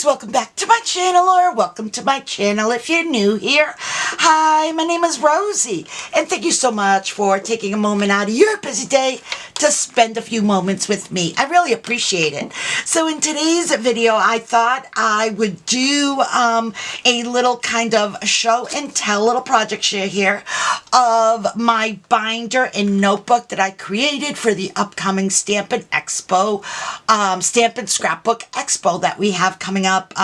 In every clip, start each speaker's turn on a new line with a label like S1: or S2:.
S1: guys, welcome back to my channel, or welcome to my channel if you're new here. Hi, my name is Rosie, and thank you so much for taking a moment out of your busy day to spend a few moments with me. I really appreciate it. So in today's video, I thought I would do a little kind of show and tell little project share here of my binder and notebook that I created for the upcoming Stampin' Expo, Stampin' Scrapbook Expo that we have coming up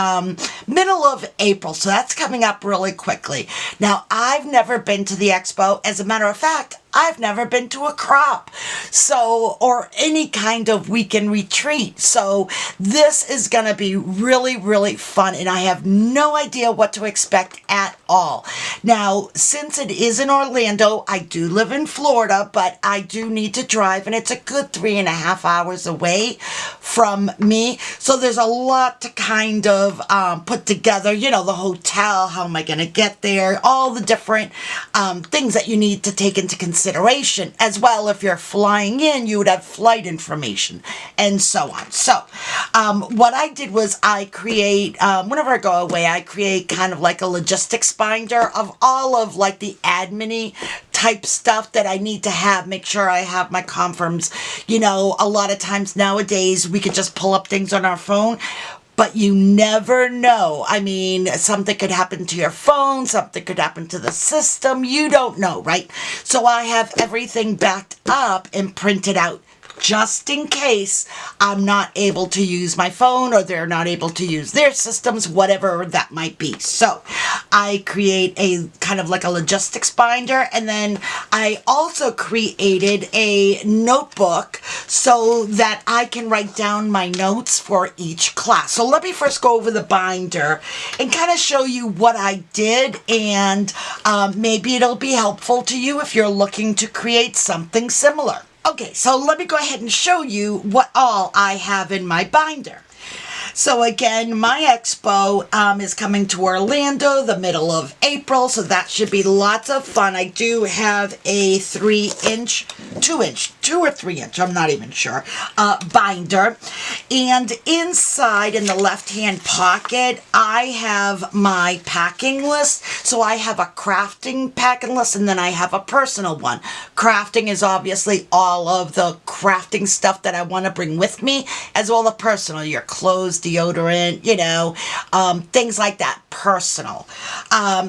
S1: middle of April. So that's coming up really quickly. Now, I've never been to the expo. As a matter of fact, I've never been to a crop, or any kind of weekend retreat. So this is going to be really, really fun, and I have no idea what to expect at all. Now, since it is in Orlando, I do live in Florida, but I do need to drive, and it's a good 3.5 hours away from me. So there's a lot to kind of put together, you know, the hotel, how am I going to get there, all the different things that you need to take into consideration. As well, if you're flying in, you would have flight information and so on. So what I did was I create, whenever I go away, I create kind of like a logistics binder of all of like the admin-y type stuff that I need to have. Make sure I have my confirms. You know, a lot of times nowadays we could just pull up things on our phone, but you never know. I mean, something could happen to your phone, something could happen to the system. You don't know, right? So I have everything backed up and printed out just in case I'm not able to use my phone or they're not able to use their systems, whatever that might be. So I create a kind of like a logistics binder, and then I also created a notebook so that I can write down my notes for each class. So let me first go over the binder and kind of show you what I did, and maybe it'll be helpful to you if you're looking to create something similar. Okay, so let me go ahead and show you what all I have in my binder. So again, my expo is coming to Orlando the middle of April, so that should be lots of fun. I do have a 3-inch, 2 or 3 inch, I'm not even sure, binder. And inside in the left-hand pocket, I have my packing list. So I have a crafting packing list, and then I have a personal one. Crafting is obviously all of the crafting stuff that I want to bring with me, as well as personal, your clothes, deodorant, you know, things like that, personal.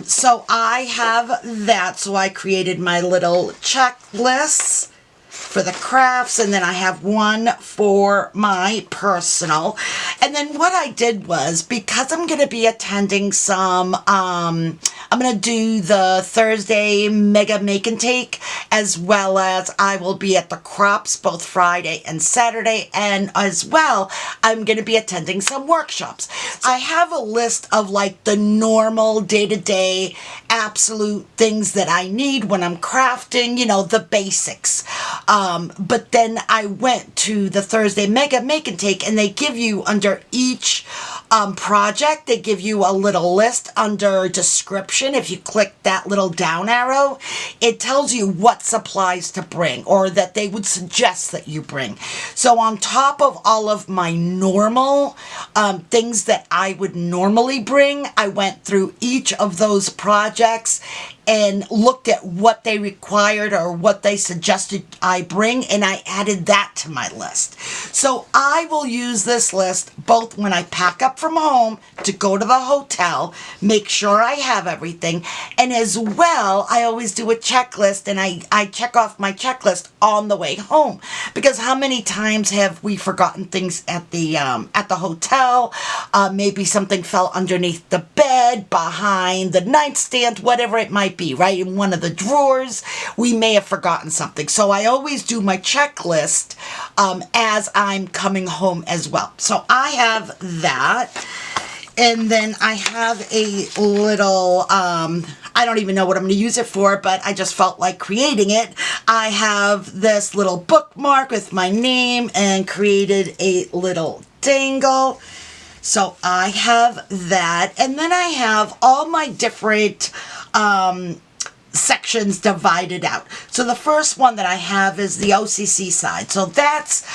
S1: So I have that, so I created my little checklists for the crafts, and then I have one for my personal. And then what I did was, because I'm going to be attending some, I'm going to do the Thursday Mega Make and Take, as well as I will be at the crops both Friday and Saturday, and as well, I'm going to be attending some workshops. I have a list of like the normal day-to-day absolute things that I need when I'm crafting, you know, the basics. But then I went to the Thursday Mega Make and Take, and they give you under each project, they give you a little list under description. If you click that little down arrow, it tells you what supplies to bring, or that they would suggest that you bring. So on top of all of my normal things that I would normally bring, I went through each of those projects and looked at what they required or what they suggested I bring, and I added that to my list. So I will use this list both when I pack up from home to go to the hotel, make sure I have everything, and as well, I always do a checklist, and I check off my checklist on the way home, because how many times have we forgotten things at the hotel? Maybe something fell underneath the bed, behind the nightstand, whatever it might be, right? In one of the drawers, we may have forgotten something. So I always do my checklist as I'm coming home as well. So I have that. And then I have a little, I don't even know what I'm going to use it for, but I just felt like creating it. I have this little bookmark with my name and created a little dangle. So I have that. And then I have all my different sections divided out. So the first one that I have is the OCC side. So that's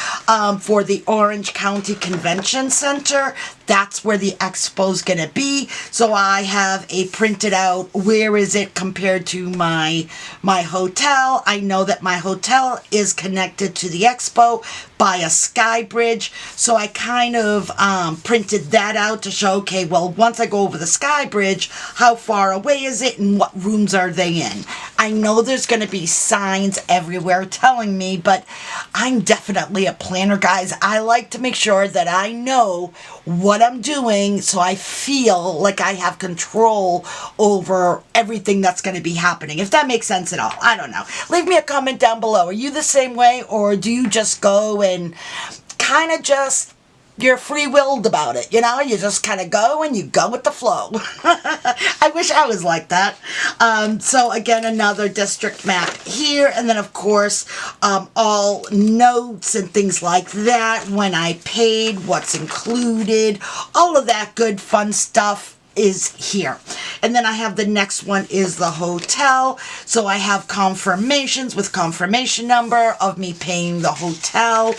S1: for the Orange County Convention Center. that's where the expo's gonna be. So I have a printed out, where is it compared to my hotel. I know that my hotel is connected to the expo by a sky bridge. So I kind of printed that out to show, okay, well, once I go over the sky bridge, how far away is it and what rooms are they in? I know there's going to be signs everywhere telling me, but I'm definitely a planner, guys. I like to make sure that I know what I'm doing so I feel like I have control over everything that's going to be happening. If that makes sense at all. I don't know. Leave me a comment down below. Are you the same way, or do you just go and kind of just, you're free-willed about it, you know? You just kind of go and you go with the flow. I wish I was like that. So again, another district map here. And then, of course, all notes and things like that. When I paid, what's included, all of that good fun stuff is here. And then I have the next one is the hotel. So I have confirmations with confirmation number of me paying the hotel.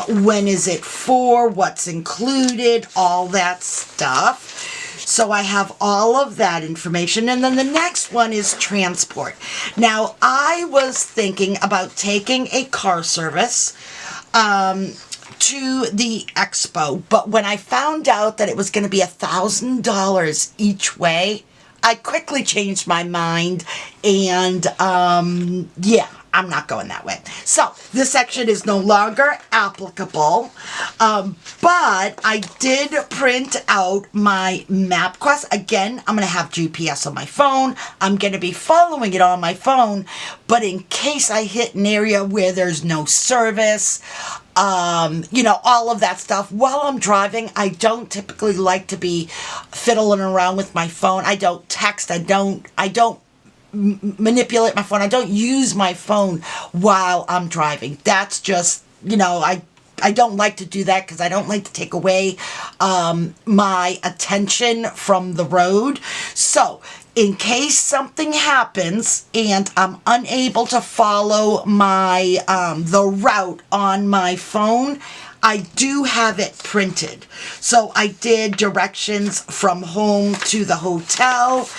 S1: When is it for? What's included? All that stuff. So I have all of that information. And then the next one is transport. Now, I was thinking about taking a car service to the expo, but when I found out that it was going to be $1,000 each way, I quickly changed my mind, and yeah, I'm not going that way. So this section is no longer applicable, but I did print out my MapQuest. Again, I'm going to have GPS on my phone. I'm going to be following it on my phone, but in case I hit an area where there's no service, you know, all of that stuff. While I'm driving, I don't typically like to be fiddling around with my phone. I don't text. I don't manipulate my phone. I don't use my phone while I'm driving. That's just, you know, I don't like to do that because I don't like to take away my attention from the road. So in case something happens and I'm unable to follow my the route on my phone, I do have it printed. So I did directions from home to the hotel.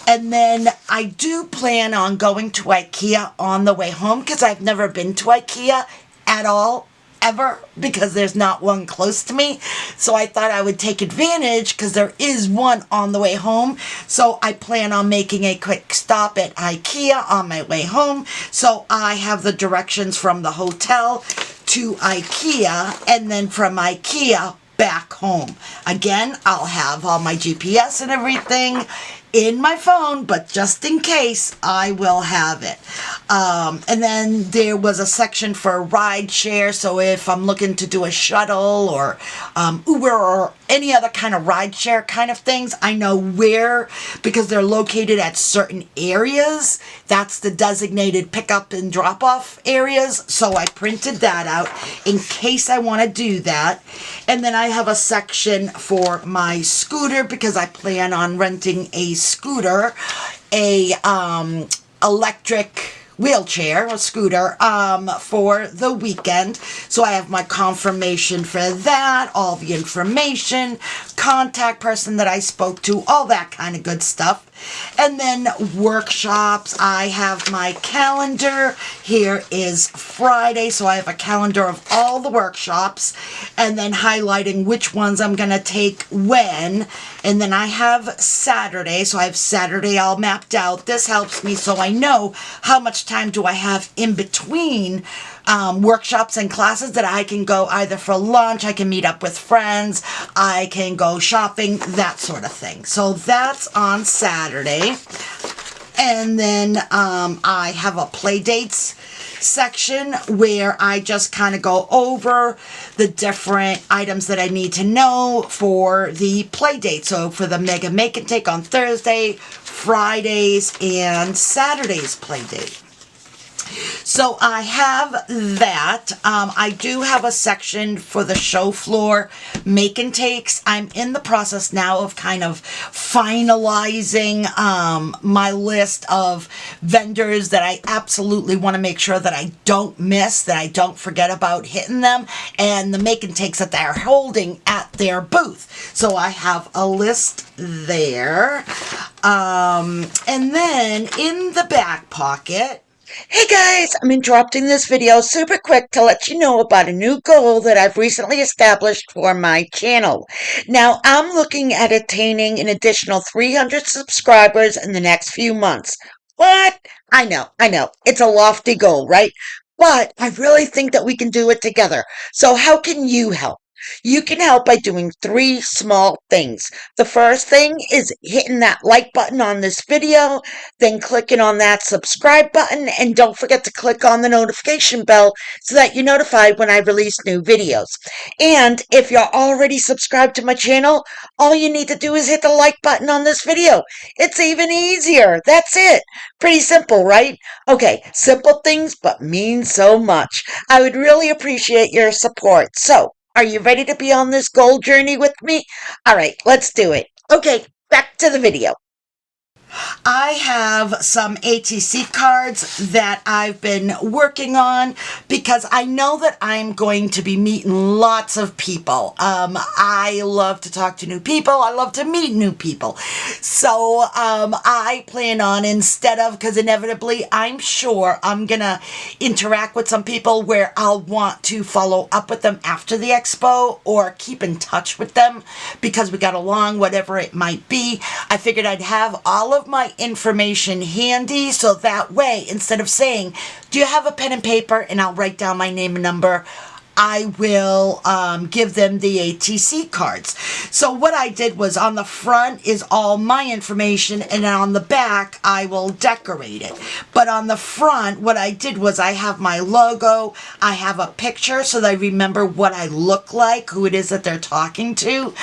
S1: And then I do plan on going to IKEA on the way home because I've never been to IKEA at all, ever, because there's not one close to me. So I thought I would take advantage because there is one on the way home. So I plan on making a quick stop at IKEA on my way home. So I have the directions from the hotel to IKEA, and then from IKEA back home. Again, I'll have all my GPS and everything in my phone, but just in case, I will have it. And then there was a section for ride share, so if I'm looking to do a shuttle or Uber or any other kind of ride share kind of things, I know where, because they're located at certain areas. That's the designated pickup and drop off areas. So I printed that out in case I want to do that. And then I have a section for my scooter because I plan on renting a scooter, a electric wheelchair, a scooter, for the weekend. So I have my confirmation for that, all the information, contact person that I spoke to, all that kind of good stuff. And then workshops, I have my calendar. Here is Friday, so I have a calendar of all the workshops, and then highlighting which ones I'm going to take when. And then I have Saturday, so I have Saturday all mapped out. This helps me so I know how much time do I have in between workshops and classes that I can go either for lunch, I can meet up with friends, I can go shopping, that sort of thing. So that's on Saturday. And then I have a play dates section where I just kind of go over the different items that I need to know for the play date. So for the Mega Make and Take on Thursday, Fridays, and Saturday's play date. So I have that. I do have a section for the show floor make and takes. I'm in the process now of kind of finalizing my list of vendors that I absolutely want to make sure that I don't miss, that I don't forget about hitting them, and the make and takes that they're holding at their booth. So I have a list there. And then in the back pocket, hey guys, I'm interrupting this video super quick to let you know about a new goal that I've recently established for my channel. Now, I'm looking at attaining an additional 300 subscribers in the next few months. What? I know. It's a lofty goal, right? But I really think that we can do it together. So how can you help? You can help by doing 3 small things. The first thing is hitting that like button on this video, then clicking on that subscribe button, and don't forget to click on the notification bell so that you're notified when I release new videos. And if you're already subscribed to my channel, all you need to do is hit the like button on this video. It's even easier. That's it. Pretty simple, right? Okay, simple things but mean so much. I would really appreciate your support. So, are you ready to be on this goal journey with me? All right, let's do it. Okay, back to the video. I have some ATC cards that I've been working on because I know that I'm going to be meeting lots of people. I love to talk to new people. I love to meet new people. So I plan on, instead of, because inevitably I'm sure I'm going to interact with some people where I'll want to follow up with them after the expo or keep in touch with them because we got along, whatever it might be. I figured I'd have all of my information handy so that way, instead of saying, do you have a pen and paper, and I'll write down my name and number, I will give them the ATC cards. So what I did was, on the front is all my information, and then on the back I will decorate it. But on the front, what I did was I have my logo, I have a picture so that I remember what I look like, who it is that they're talking to,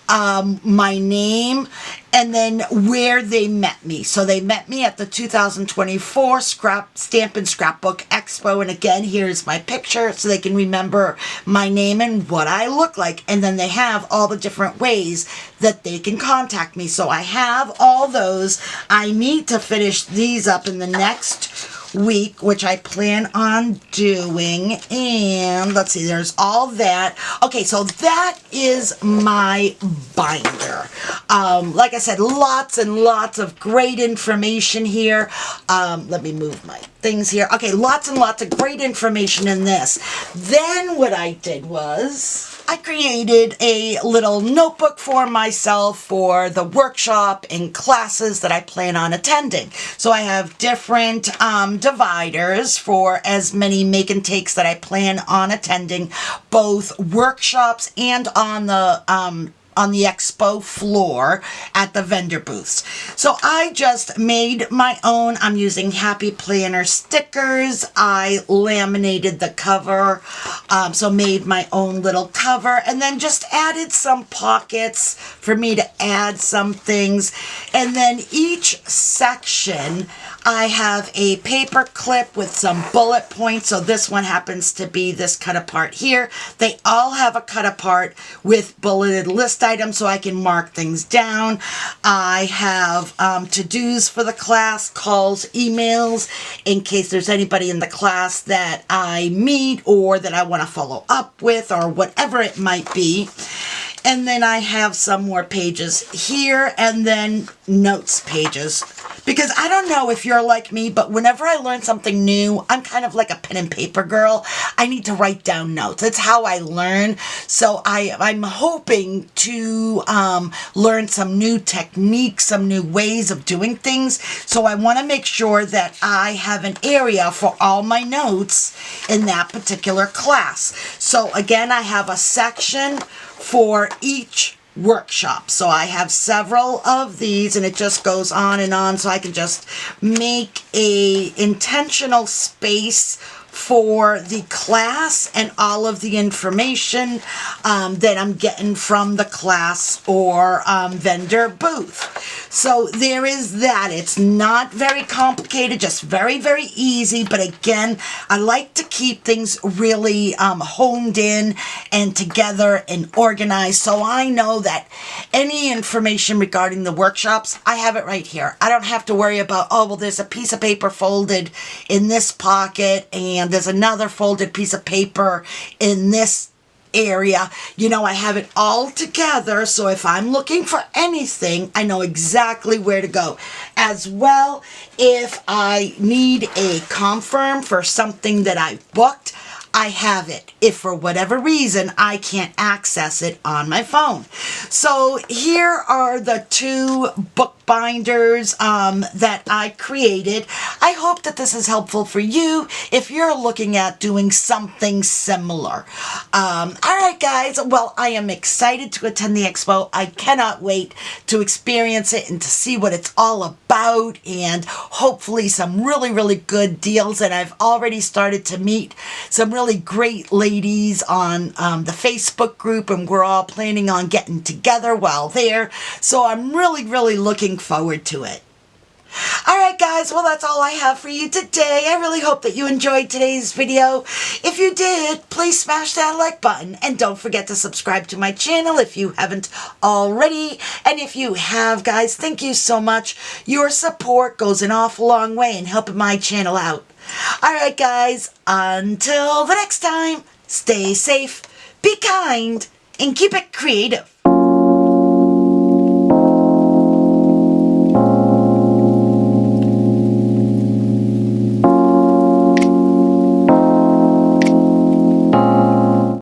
S1: my name, and then where they met me. So they met me at the 2024 Stamp and Scrapbook Expo. And again, here's my picture so they can remember my name and what I look like. And then they have all the different ways that they can contact me. So I have all those. I need to finish these up in the next week, which I plan on doing. And let's see, there's all that. Okay, so that is my binder. Like I said, lots and lots of great information here. Let me move my things here. Okay, lots and lots of great information in this. Then what I did was I created a little notebook for myself for the workshop and classes that I plan on attending. So I have different dividers for as many make and takes that I plan on attending, both workshops and on the expo floor at the vendor booths. So I just made my own. I'm using Happy Planner stickers. I laminated the cover, so made my own little cover, and then just added some pockets for me to add some things. And then each section, I have a paper clip with some bullet points. So this one happens to be this cut apart here. They all have a cut apart with bulleted list items so I can mark things down. I have to-dos for the class, calls, emails, in case there's anybody in the class that I meet or that I want to follow up with or whatever it might be. And then I have some more pages here and then notes pages. Because I don't know if you're like me, but whenever I learn something new, I'm kind of like a pen and paper girl. I need to write down notes. It's how I learn. So I'm hoping to learn some new techniques, some new ways of doing things. So I want to make sure that I have an area for all my notes in that particular class. So again, I have a section for each workshop. So I have several of these and it just goes on and on, so I can just make a intentional space for the class and all of the information that I'm getting from the class or vendor booth. So there is that. It's not very complicated, just very, very easy. But again, I like to keep things really honed in and together and organized, so I know that any information regarding the workshops, I have it right here. I don't have to worry about, oh, well, there's a piece of paper folded in this pocket and there's another folded piece of paper in this area. You know, I have it all together, so if I'm looking for anything, I know exactly where to go. As well, if I need a confirm for something that I booked, I have it if for whatever reason I can't access it on my phone. So here are the two book binders that I created. I hope that this is helpful for you if you're looking at doing something similar. All right, guys. Well, I am excited to attend the expo. I cannot wait to experience it and to see what it's all about, and hopefully some really, really good deals. And I've already started to meet some really great ladies on the Facebook group, and we're all planning on getting together while there. So I'm really, really looking forward to it. Alright guys, well that's all I have for you today. I really hope that you enjoyed today's video. If you did, please smash that like button and don't forget to subscribe to my channel if you haven't already. And if you have, guys, thank you so much. Your support goes an awful long way in helping my channel out. Alright guys, until the next time, stay safe, be kind, and keep it creative.